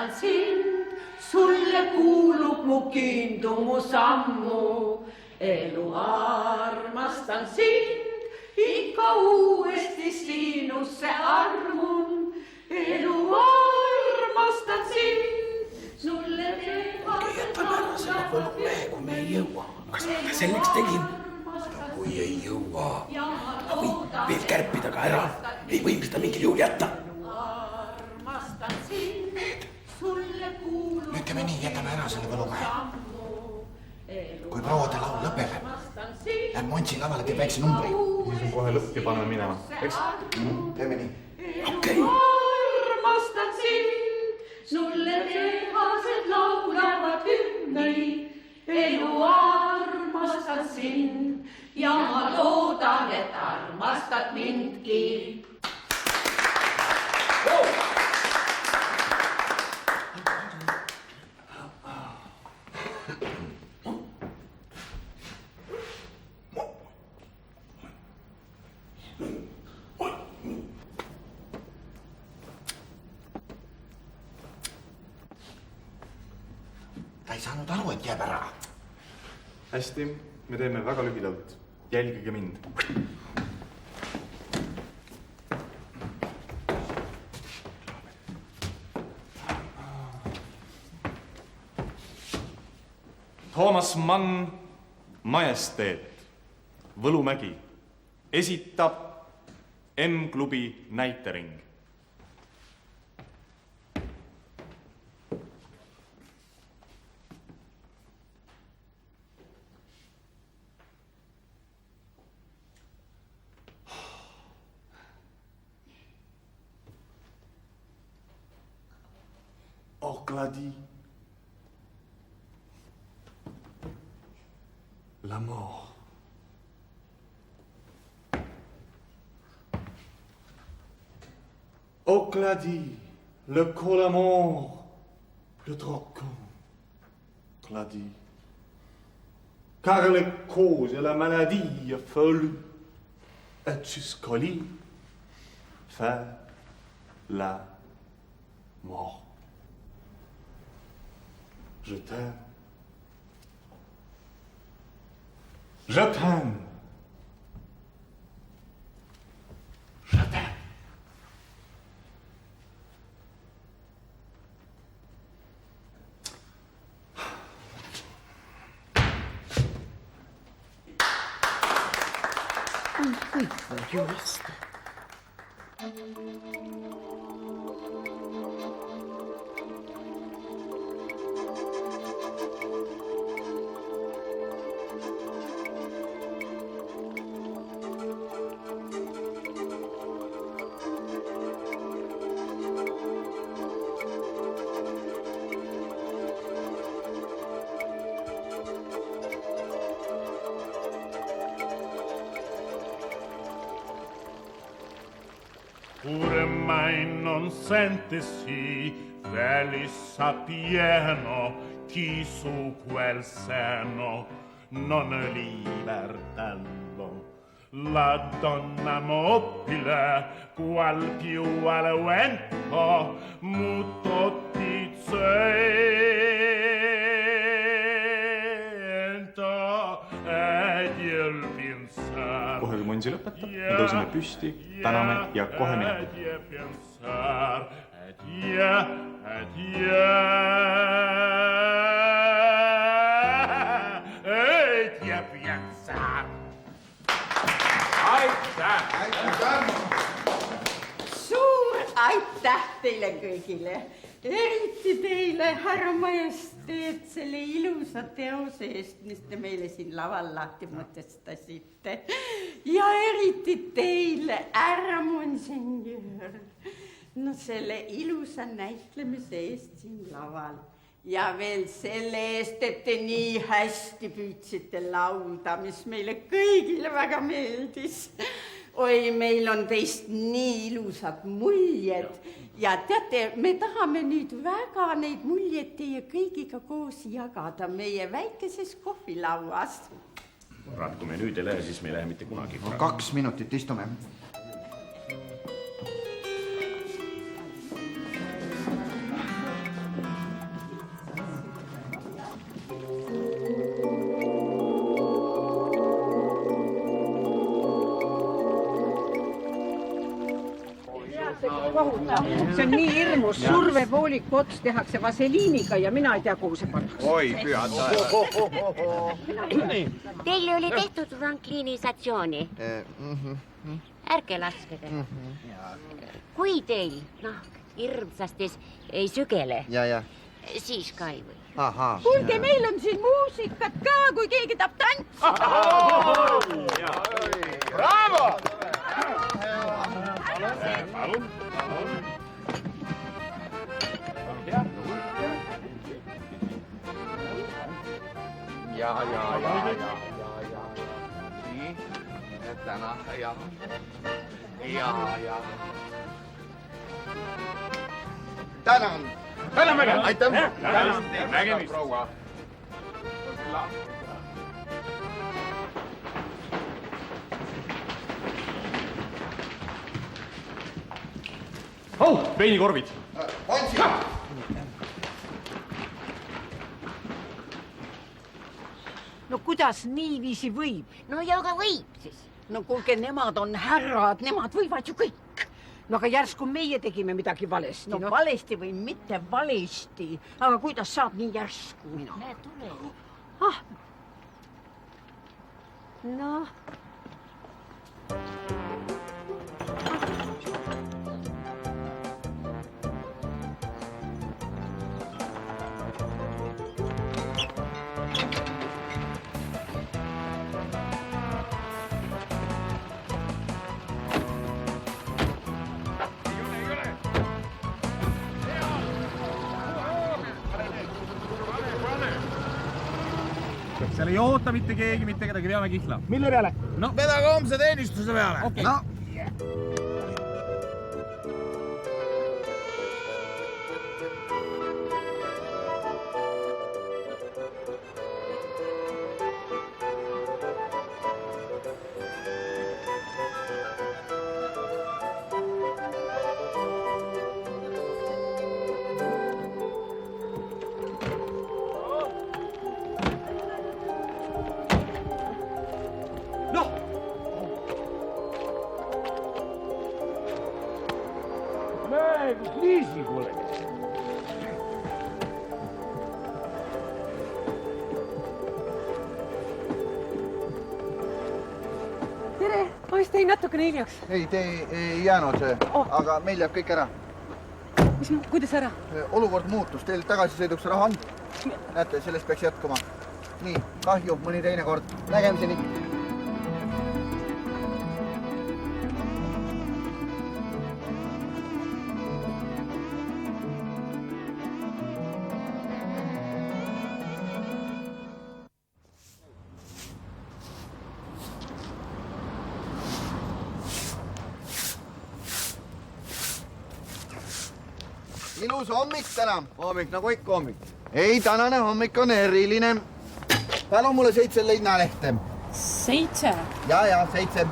armastan sind, sulle kuulub mu kiindumus ammu. Elu armastan sind, ikka uuesti siinusse armun. Elu armastan sind, sulle teevased laulavad kui me ei jõua. Kas ma selleks tegin? Kui ei jõua. Ta võib veel kärpida ka ära. Ei või seda mingil juhul jätta. Nüüd teeme nii, jätame ära selle võlumäe. Kui prouade laul lõpeb, läheb Montsi lavale, teeb väikse numbri. Siis on kohe lõpp ja paneme minema. Eks? Teeme nii. Okei. Armastan sind, sulle teevased laulavad hümni. Elu armastan sind ja ma loodan, et armastad mindki. Ta ei saanud aru, et jääb ära. Hästi, me teeme väga lühidalt. Jälgige mind. Toomas Mann, Majesteet, Võlumägi, esitab M-klubi näitering. Okladi. La mort. Okladi, le colamor, le trocon. Okladi. Car les causes et la maladie folle, et jusqu'au lit, fait la mort. Je t'aime. Je t'aime. Je t'aime. Jurista. Pure mai non sentesi velissa pieno chi su quel seno non libertello la donna mobile qual più al vento muto ti sento ed il pensar kohe kui Monsi lõpetab, me tõusime püsti, täname ja kohe minema. Suur aitäh teile kõigile, eriti teile, härra Majesteet, selle ilusa teose eest, mis te meile siin laval lahti mõtestasite. Ja eriti teile, härra Monsenjöör, no selle ilusa näitlemise eest siin laval. Ja veel selle eest, et te nii hästi püüdsite laulda, mis meile kõigile väga meeldis. Oi, meil on teist nii ilusad muljed. Ja teate, me tahame nüüd väga neid muljed teie kõigiga koos jagada meie väikeses kohvilauas. Kurat, kui me nüüd ei lähe, siis me ei lähe mitte kunagi. 2 minutit istume. kohutav. See on nii hirmus. Survepoolik ots tehakse vaseliiniga ja mina ei tea, kuhu see pannakse. Oi, pühad Teil oli tehtud franklinisatsiooni. Ärge laske te. Kui teil hirmsasti ei sügele, siis ka ei või. Kuulge, meil on siin muusikat ka, kui keegi tahab tantsida. Bravo! Palun. Ja. Nii, täna, ja. Tänan. Aitäh. Nägemist, proua. Veinikorvid. Otsi. No kuidas niiviisi võib? No ja ka võib siis. No kuulge, nemad on härrad, nemad võivad ju kõik. No aga järsku meie tegime midagi valesti. No valesti või mitte valesti. Aga kuidas saab nii järsku? Näe, tule. Noh. Seal ei oota mitte keegi, mitte kedagi, veame kihla. Mille peale? No, vedage homse teenistuse peale. Okay. No. Viisi kuule. Tere, ma vist jäin natukene hiljaks. Ei, te ei jäänud, aga meil jääb kõik ära. Kuidas ära? Olukord muutus, teil tagasisõiduks raha on. Näete, sellest peaks jätkuma. Nii, kahju, mõni teine kord. Nägemiseni. Ilus hommik täna. Hommik nagu ikka hommik. Ei, tänane hommik on eriline. Palun mulle 7 linnalehte. 7? Ja, 7.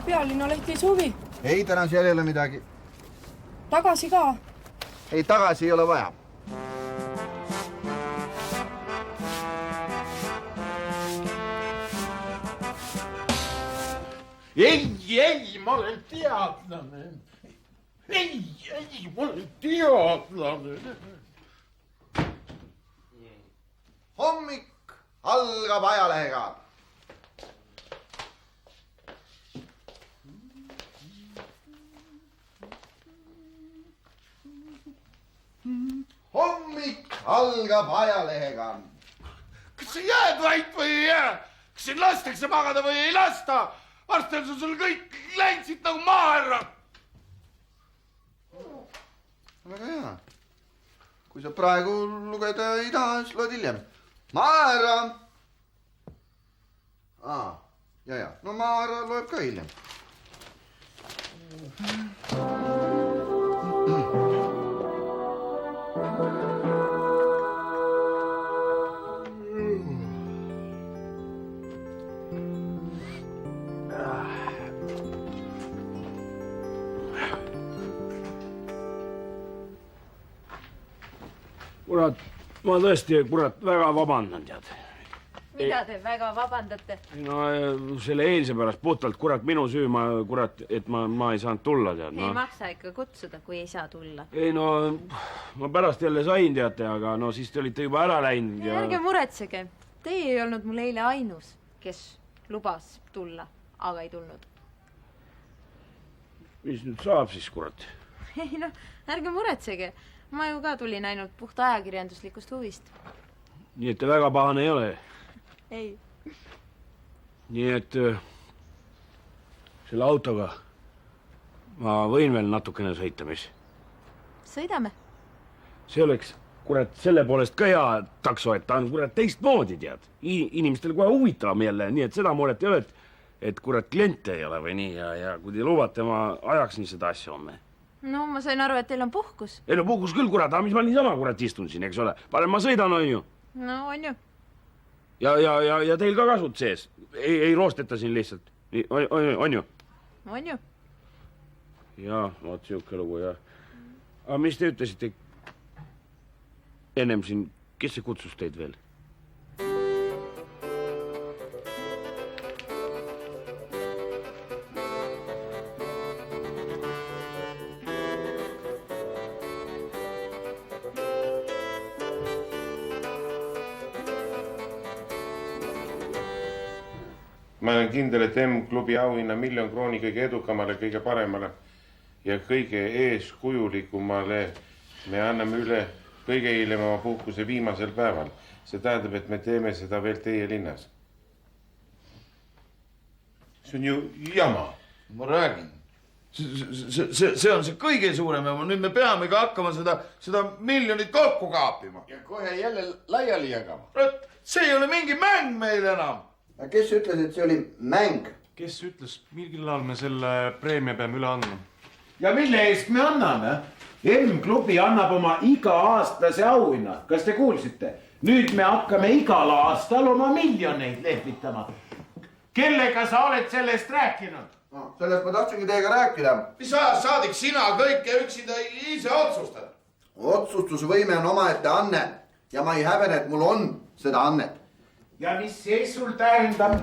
Pealinnalehti ei soovi. Ei, täna seal ei ole midagi. Tagasi ka? Ei, tagasi ei ole vaja. Ei, ma olen teadlane. Ei, ma olen teadlane. Hommik algab ajalehega. Hommik algab ajalehega. Kas sa jääd vait või ei jää? Kas siin lastakse magada või ei lasta? Varsti on sul kõik läinud nagu maaherra. Väga hea. Kui sa praegu lugeda ei taha, siis loed hiljem. Maaherra! Ja. No maaherra loeb ka hiljem. Kurat, ma tõesti, väga vabandan, tead. mida te väga vabandate? No selle eilse pärast puhtalt, kurat, minu süü, et ma ei saanud tulla, tead. Ei maksa ikka kutsuda, kui ei saa tulla. Ei no, ma pärast jälle sain, teate, aga no siis te olite juba ära läinud ja... Ärge muretsege. Teie ei olnud mul eile ainus, kes lubas tulla, aga ei tulnud. Mis nüüd saab siis, kurat? Ei no, ärge muretsege. Ma ju ka tulin ainult puht ajakirjanduslikust huvist. Nii et te väga pahane ei ole? Ei. Nii et selle autoga ma võin veel natukene sõita, mis? Sõidame. See oleks, kurat, selle poolest ka hea takso, et ta on, kurat, teistmoodi, tead. Inimestele kohe huvitavam jälle, nii et seda muret ei ole, et kurat, kliente ei ole või nii ja kui te lubate, ma ajaksin seda asja homme. No ma sain aru, et teil on puhkus. Ei no puhkus küll, kurat, aga mis ma niisama, kurat, istun siin, eks ole. Parem ma sõidan, on ju. No on ju. Ja teil ka kasut sees. Ei roosteta siin lihtsalt. Nii, on ju? On ju. Jaa, vaat siuke lugu, jah. Aga mis te ütlesite ennem siin, kes see kutsus teid veel? Ma olen kindel, et M-klubi auhinna 1 000 000 krooni kõige edukamale, kõige paremale ja kõige eeskujulikumale me anname üle kõige hiljem oma puhkuse viimasel päeval. See tähendab, et me teeme seda veel teie linnas. See on ju jama. Ma räägin. See on see kõige suurem ja nüüd me peamegi hakkama seda miljonit kokku kaapima. Ja kohe jälle laiali jagama. See ei ole mingi mäng meil enam. Kes ütles, et see oli mäng? Kes ütles, millal me selle preemia peame üle andma? Ja mille eest me anname? M-klubi annab oma iga-aastase auhinna. Kas te kuulsite? Nüüd me hakkame igal aastal oma miljoneid lehvitama. Kellega sa oled sellest rääkinud? No, sellest ma tahtsingi teiega rääkida. Mis ajast saadik sina kõike üksinda ise otsustad? Otsustusvõime on omaette anne ja ma ei häbene, et mul on seda annet. Ja mis see sul tähendab?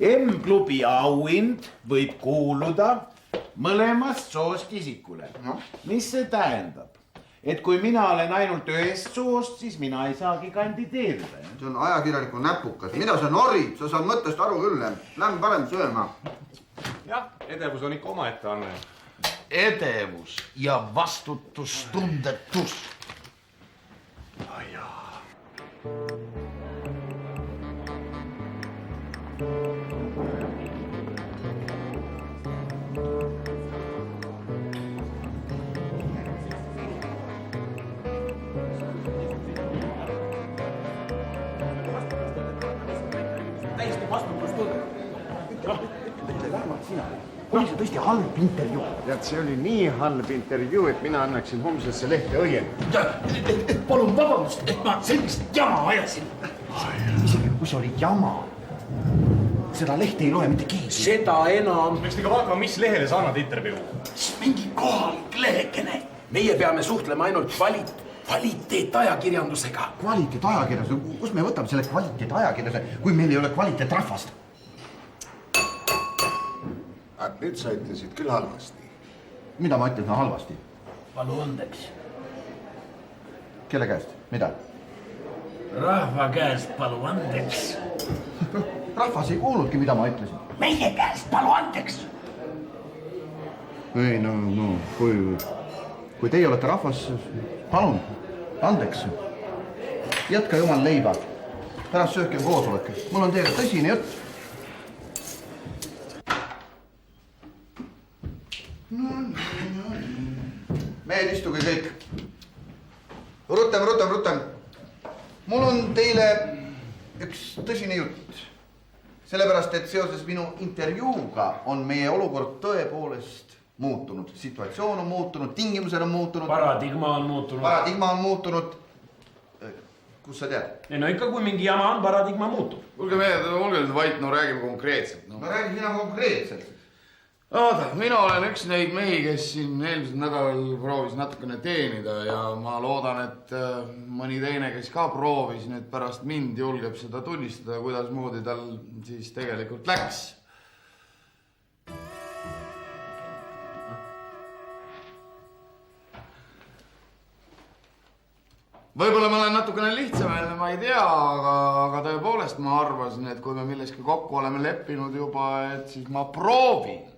M-klubi auhind võib kuuluda mõlemast soost isikule. No. Mis see tähendab? Et kui mina olen ainult ühest soost, siis mina ei saagi kandideerida. See on ajakirjaniku näpukas. Mida sa norid? Sa saad mõttest aru küll. Lähme parem sööma. Jah, edevus on ikka omaette anne. Edevus ja vastutustundetus. Täiesti vastutustunne. Oli see tõesti halb intervjuu? Tead, see oli nii halb intervjuu, et mina annaksin homsesse lehte õiend. Palun vabandust, et ma sellist jama ajasin. Isegi kui see oli jama, seda lehte ei loe mitte keegi. Seda enam. Miks te ka vaatama, mis lehele sa annad intervjuu? Mingi kohalik lehekene. Meie peame suhtlema ainult kvaliteetajakirjandusega. Kvaliteetajakirjandusega? Kus me võtame selle kvaliteetajakirjanduse, kui meil ei ole kvaliteetrahvast? Nüüd sa ütlesid küll halvasti. Mida ma ütlesin halvasti? Palu andeks. Kelle käest? Mida? Rahva käest palu andeks. Rahvas ei kuulnudki, mida ma ütlesin. Meie käest palu andeks. Ei, no, kui teie olete rahvas, palun, andeks. Jätka jumal leiba. Pärast söökem koosolek. Mul on teiega tõsine jutt. Mehed, istuge kõik. Rutem. Mul on teile üks tõsine jutt. Sellepärast, et seoses minu intervjuuga on meie olukord tõepoolest muutunud. Situatsioon on muutunud, tingimused on muutunud. Paradigma on muutunud. Kus sa tead? Ei no ikka, kui mingi jama on, paradigma muutub. Olge nüüd vait, no räägime konkreetselt. No räägi sina konkreetselt. Oota, mina olen üks neid mehi, kes siin eelmisel nädalal proovis natukene teenida ja ma loodan, et mõni teine, kes ka proovis nüüd pärast mind, julgeb seda tunnistada, kuidas moodi tal siis tegelikult läks. Võib-olla ma olen natukene lihtsameelne, ma ei tea, aga tõepoolest ma arvasin, et kui me milleski kokku oleme leppinud juba, et siis ma proovin.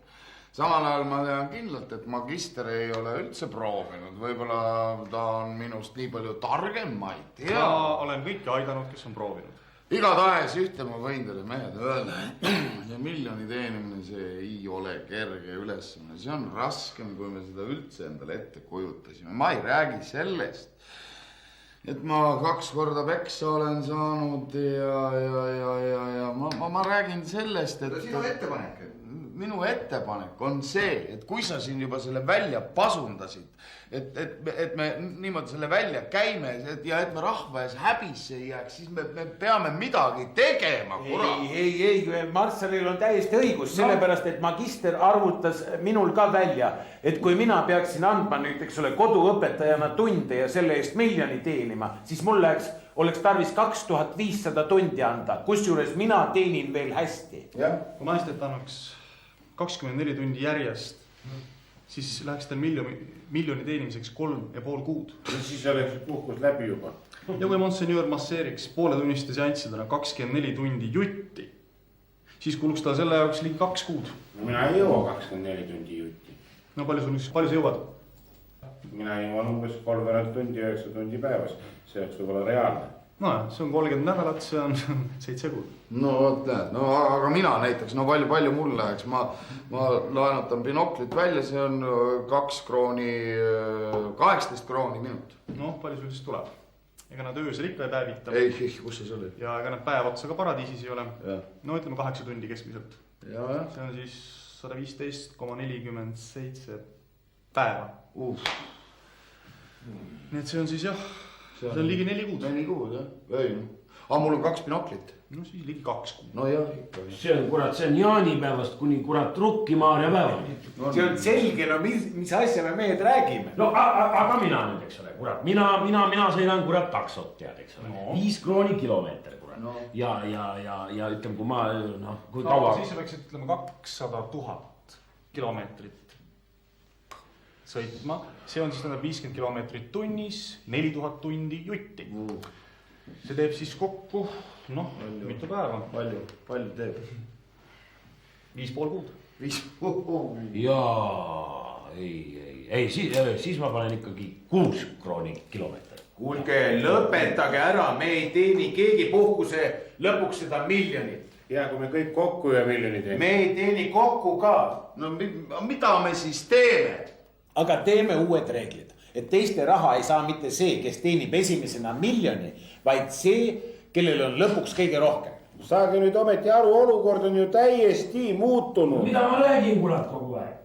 Samal ajal ma tean kindlalt, et magister ei ole üldse proovinud. Võib-olla ta on minust nii palju targem, ma ei tea. Ma olen kõiki aidanud, kes on proovinud. Igatahes ühte ma võin teile mehed öelda. See miljoni teenimine, see ei ole kerge ülesanne. See on raskem, kui me seda üldse endale ette kujutasime. Ma ei räägi sellest, et ma 2 korda peksa olen saanud ja ma räägin sellest, et... Sinu ettepanek? Minu ettepanek on see, et kui sa siin juba selle välja pasundasid, et me niimoodi selle välja käime ja et me rahva ees häbisse ei jääks, siis me peame midagi tegema, kurat. Ei, Marsalil on täiesti õigus, sellepärast, et magister arvutas minul ka välja, et kui mina peaksin andma nüüd, eks ole, koduõpetajana tunde ja selle eest miljoni teenima, siis mul oleks tarvis 2500 tundi anda, kusjuures mina teenin veel hästi. Kui naistet annaks 24 tundi järjest, siis läheks teil miljoni teenimiseks 3,5 kuud. Siis oleks puhkus läbi juba. Ja kui monsenjöör masseeriks pooletunniste seanssidena 24 tundi jutti, siis kuluks ta selle jaoks ligi 2 kuud. Mina ei jõua 24 tundi jutti. No palju sa jõuad? Mina jõuan umbes 3 tundi, 9 tundi päevas. See oleks võib-olla reaalne. No, see on 30 nädalat, see on 7 kuud. No vot näed, no aga mina näiteks, no palju mul läheks, ma laenutan binoklit välja, see on 2 krooni, 18 krooni minut. No, palju sul siis tuleb? Ega nad öösel ikka ei päevita. Ei, kus see oli? Ja ega nad päev otsa ka paradiisis ei ole. No ütleme 8 tundi keskmiselt. Ja. See on siis 115,47 päeva. Nii et see on siis jah, see on ligi 4 kuud. 4 kuud, jah. Ei, aga mul on 2 binoklit. No siis ligi 2 kuud. No jah, ikka. See on kurat, see on jaanipäevast kuni kurat Rukkimaarja päevani. See on selge, no mis asja me mehed räägime? No aga mina nüüd, eks ole, kurat, mina sõidan kurat taksot, tead, eks ole. 5 krooni kilomeeter, kurat. Ja ütleme, kui ma, kui kaua... Siis võiks ütleme 200 000 kilomeetrit sõitma. See on siis 50 kilomeetrit tunnis, 4000 tundi jutti. See teeb siis kokku, mitu päeva. Palju teeb? 5,5 kuud. 5,5 kuud. Jaa, ei, siis ma panen ikkagi 6 krooni kilomeeter. Kuulge, lõpetage ära, me ei teeni keegi puhkuse lõpuks seda miljonit. Ja kui me kõik kokku ja miljoni teeme. Me ei teeni kokku ka. No mida me siis teeme? Aga teeme uued reeglid, et teiste raha ei saa mitte see, kes teenib esimesena miljoni, vaid see, kellel on lõpuks kõige rohkem. Saage nüüd ometi aru, olukord on ju täiesti muutunud. Mida ma räägin kurat kogu aeg?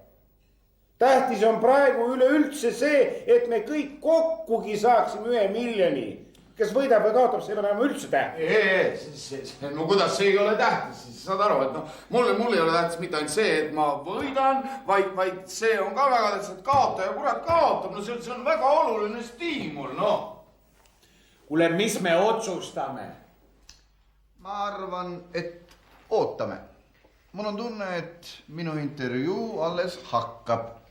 Tähtis on praegu üleüldse see, et me kõik kokkugi saaksime 1 miljoni. Kes võidab või kaotab, see on enam üldse tähtis. No kuidas see ei ole tähtis, siis saad aru, et mulle ei ole tähtis mitte ainult see, et ma võidan, vaid see on ka väga tähtis, et kaotaja kurat kaotab. No see on väga oluline stiimul, Kuule, mis me otsustame? Ma arvan, et ootame. Mul on tunne, et minu intervjuu alles hakkab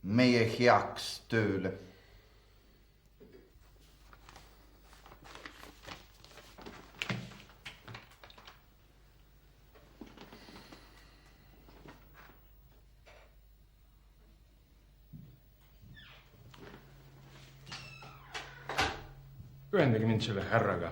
meie heaks tööle. Ühendage mind selle härraga.